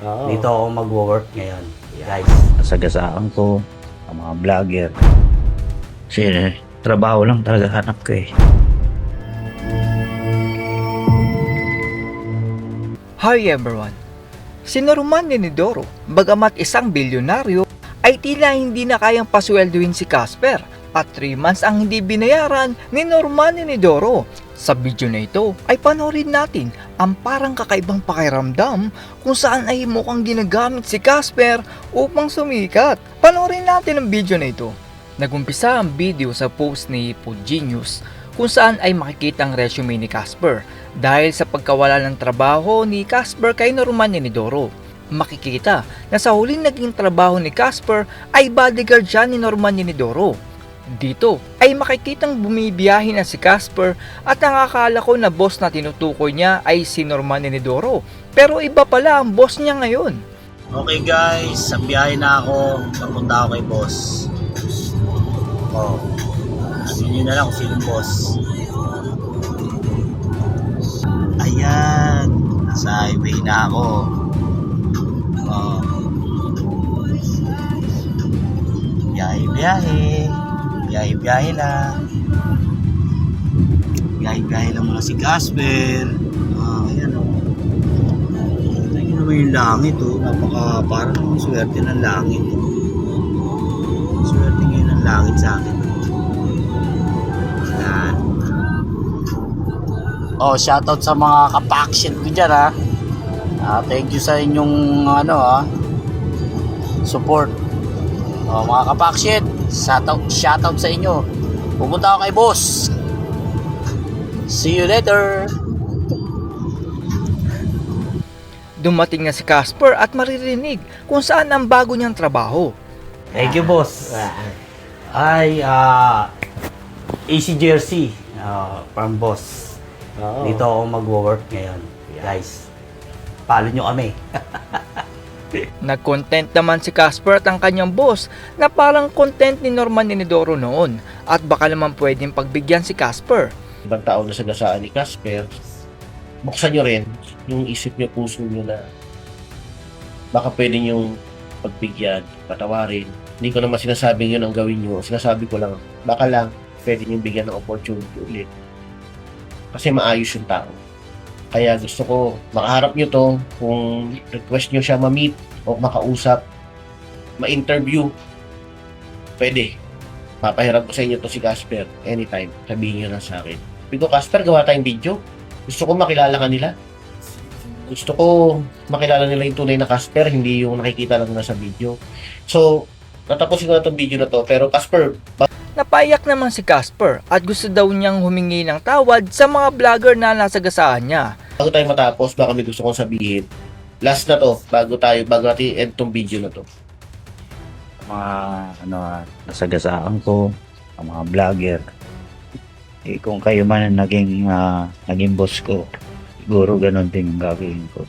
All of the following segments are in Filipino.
Oo. Dito ako magwo-work ngayon, guys. Nasagasaan ko ang mga vlogger. Kasi trabaho lang talaga hanap ko eh. Hi everyone! Si Norman Lenidoro, bagamat isang bilyonaryo, ay tila hindi na kayang pasweldoin si Casper at 3 months ang hindi binayaran ni Norman Lenidoro. Sa video na ito ay panoorin natin ang parang kakaibang pakiramdam kung saan ay mukhang ginagamit si Casper upang sumikat. Panoorin natin ang video na ito. Nagumpisa ang video sa post ni Podgenius kung saan ay makikita ang resume ni Casper dahil sa pagkawala ng trabaho ni Casper kay Norman Lenidoro. Makikita na sa huling naging trabaho ni Casper ay bodyguard siya ni Norman Lenidoro. Dito ay makikitang bumibiyahe na si Casper at nakakala ko na boss na tinutukoy niya ay si Norman Lenidoro, pero iba pala ang boss niya ngayon. Okay guys, sa biyahe na ako. Papunta ako kay boss. Oh. Sabihin nyo na lang kung sinong boss. Ayan. Nasa highway na ako. Oh. Biyahe-biyahe. Biyahe-biyahe lang. Biyahe-biyahe lang muna si Casper. Ayan o. Tingnan naman yung langit o. Parang swerte ng langit. Swerte ngayon ng langit sa akin. Ayan. Oh, shoutout sa mga kapaksyon ko dyan ha. Thank you sa inyong support. Oh, mga kapaksyon, shoutout sa inyo. Pupunta ako kay boss. See you later. Dumating na si Casper at maririnig kung saan ang bago niyang trabaho. Thank you, boss. Ay, AC Jersey, from boss. Oo. Dito ako magwo-work ngayon, guys. Follow nyo kami. Nag-content naman si Casper at ang kanyang boss na parang content ni Norman Lenidoro noon at baka naman pwedeng pagbigyan si Casper. Ibang tao na sagasaan ni Casper, buksan nyo rin yung isip nyo, puso nyo na baka pwede nyo pagbigyan, patawarin. Hindi ko naman sinasabing yun ang gawin nyo. Sinasabi ko lang, baka lang pwede nyo bigyan ng opportunity ulit. Kasi maayos yung tao. Kaya gusto ko makaharap nyo to, kung request nyo siya ma-meet o makausap, ma-interview, pwede. Papahiram ko sa inyo to si Casper anytime. Sabihin nyo lang sa akin. Pito, Casper, gawa tayong video. Gusto ko makilala ka nila. Gusto ko makilala nila yung tunay na Casper, hindi yung nakikita lang na sa video. So, natapusin ko na itong video na to. Pero Casper, Napaiyak naman si Casper at gusto daw niyang humingi ng tawad sa mga vlogger na nasagasaan niya. bago tayo matapos, baka may gusto kong sabihin. Last na to, bago natin end tong video na to. Mga nasagasaan ko, ang mga vlogger. Eh, kung kayo man ang naging boss ko, siguro ganun din ang gagawin ko.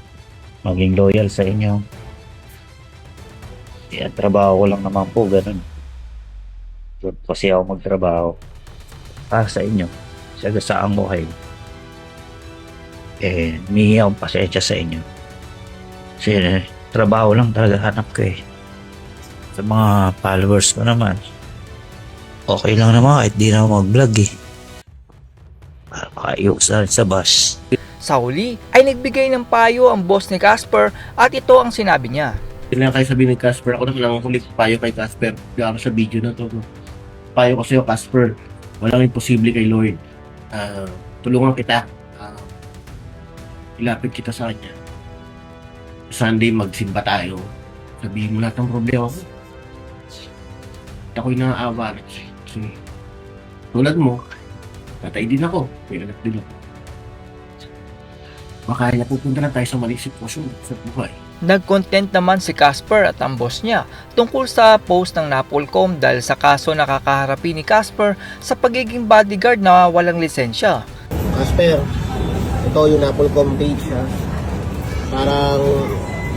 Maging loyal sa inyo. Kaya trabaho ko lang naman po, ganun. Kasi ako magtrabaho para sa inyo. Sagasaan ko kayo. Eh, humingi akong pasensya sa inyo. Kasi trabaho lang talaga hanap ko eh. Sa mga followers ko naman, okay lang naman kahit di na ako mag-vlog eh. Para makaiwas na rin sa bus. Sa huli ay nagbigay ng payo ang boss ni Casper at ito ang sinabi niya. Hindi lang kayo sabihin ni Casper, ako naman ang huli payo kay Casper. Gano'n sa video na to. Payo ko sa'yo, Casper. Walang imposible kay Lord. Tulungan kita. Ilapit kita sa kanya. Sunday, magsimba tayo. Sabihin mo lahat ng problema mo. At ako'y naaawa. Kasi tulad mo, tatay din ako. May anak din ako. Baka napupunta na tayo sa maling sitwasyon sa buhay. Nag-content naman si Casper at ang boss niya tungkol sa post ng Napolcom dahil sa kaso na kakaharapin ni Casper sa pagiging bodyguard na walang lisensya. Casper, ito yung Napolcom page ha. Parang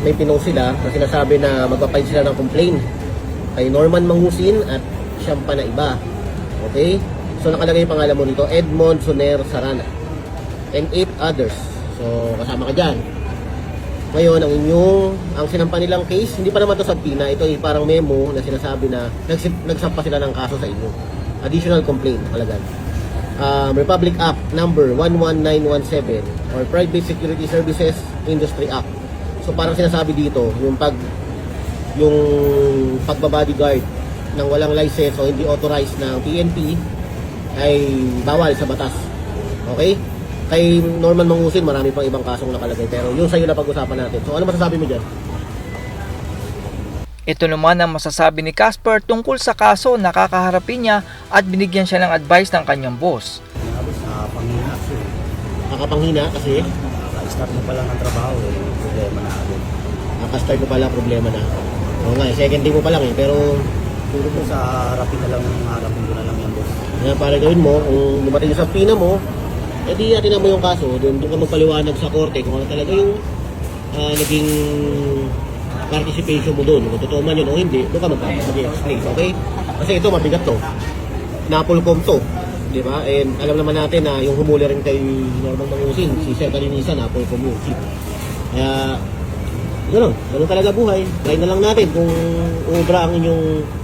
may pinost sila na sinasabi na magpapile sila ng complaint kay Norman Mangusin at siyang pa na iba. Okay? So nakalagay yung pangalan mo dito, Edmond Soner Sarana and 8 others. So kasama ka dyan. Ngayon, ang inyong ang sinampa nilang case, hindi pa naman to subpoena, ito ay parang memo na sinasabi na nagsampa sila ng kaso sa inyo. Additional complaint, kalagay. Republic Act number 11917 or Private Security Services Industry Act. So parang sinasabi dito, yung pagbabodyguard ng walang license o hindi authorized ng PNP ay bawal sa batas. Okay? Kay Norman Mangusin, marami pang ibang kasong nakalagay. Pero yun sa'yo na pag-usapan natin. So ano masasabi mo dyan? Ito naman ang masasabi ni Casper tungkol sa kaso na kakaharapin niya at binigyan siya ng advice ng kanyang boss. Tapos pangina kasi. Nakapanghina kasi Start mo pa lang ang trabaho problema na agad. nakastart mo pala problema na. Oo nga, second day mo pa lang eh. Pero Puro po sa harapin ko na lang yan boss. para gawin mo, kung dumating sa pina mo, edi atin mo yung kaso, doon ka magpaliwanag sa korte kung ano talaga yung naging participation mo doon. Kung totoo man yun o hindi, doon ka mag-explain, okay? Kasi ito mabigat to. Napolcom to, di ba? And alam naman natin na yung humuli rin kay Norman Mangusin, si Sir Kalinisa, Napolcom yun. Kaya, ganun talaga buhay. Try na lang natin kung uubra ang inyong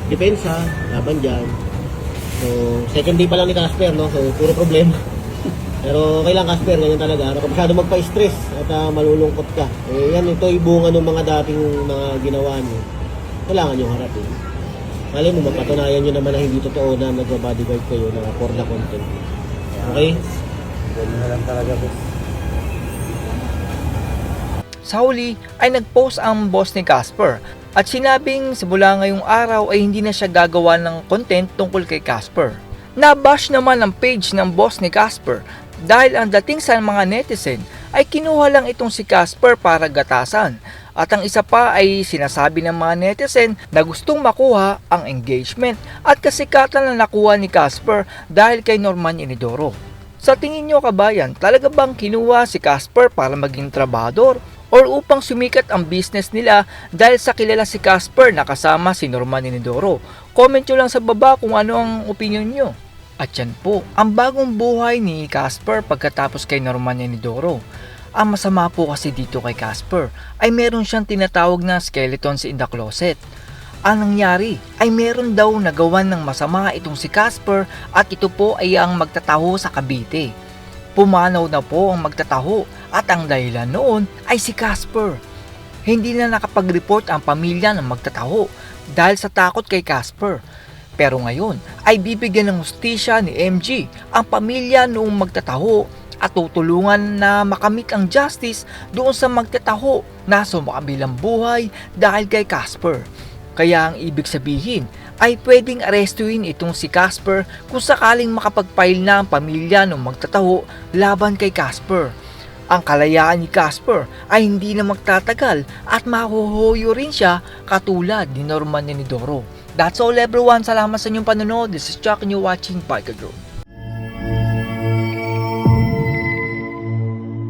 depensa, laban dyan. So, second day pa lang ni Casper, no? So, puro problema. Pero kailang Casper, ganyan talaga. Kapag masyado magpa-stress at malulungkot ka. Eh, yan, ito yung bunga ng mga dating mga ginawa nyo. Kailangan nyo harapin. Malay mo, mapatunayan nyo naman na hindi totoo na nagba-bodyguard kayo na for the content. Okay? Ganyan na lang talaga boss. Sa huli ay nag-post ang boss ni Casper at sinabing simula ngayong araw ay hindi na siya gagawa ng content tungkol kay Casper. Nabash naman ang page ng boss ni Casper dahil ang dating sa mga netizen ay kinuha lang itong si Casper para gatasan at ang isa pa ay sinasabi ng mga netizen na gustong makuha ang engagement at kasikatan na nakuha ni Casper dahil kay Norman Inidoro. Sa tingin nyo kabayan, talaga bang kinuha si Casper para maging trabador or upang sumikat ang business nila dahil sa kilala si Casper na kasama si Norman Inidoro? Comment nyo lang sa baba kung ano ang opinion nyo. At yan po, ang bagong buhay ni Casper pagkatapos kay Norman Inidoro. Ang masama po kasi dito kay Casper ay meron siyang tinatawag na skeletons in the closet. Ang nangyari ay meron daw nagawan ng masama itong si Casper at ito po ay ang magtataho sa Cavite. Pumanaw na po ang magtataho at ang dahilan noon ay si Casper. Hindi na nakapag-report ang pamilya ng magtataho dahil sa takot kay Casper. Pero ngayon ay bibigyan ng hustisya ni MG ang pamilya noong magtataho at tutulungan na makamit ang justice doon sa magtataho na sumakabilang buhay dahil kay Casper. Kaya ang ibig sabihin ay pwedeng arestuin itong si Casper kung sakaling makapag-file na ang pamilya ng magtataho laban kay Casper. Ang kalayaan ni Casper ay hindi na magtatagal at mahuhuyo rin siya katulad ni Norman Inidoro. That's all everyone. Salamat sa inyong panonood. This is Chuck and you're watching Bike Drone.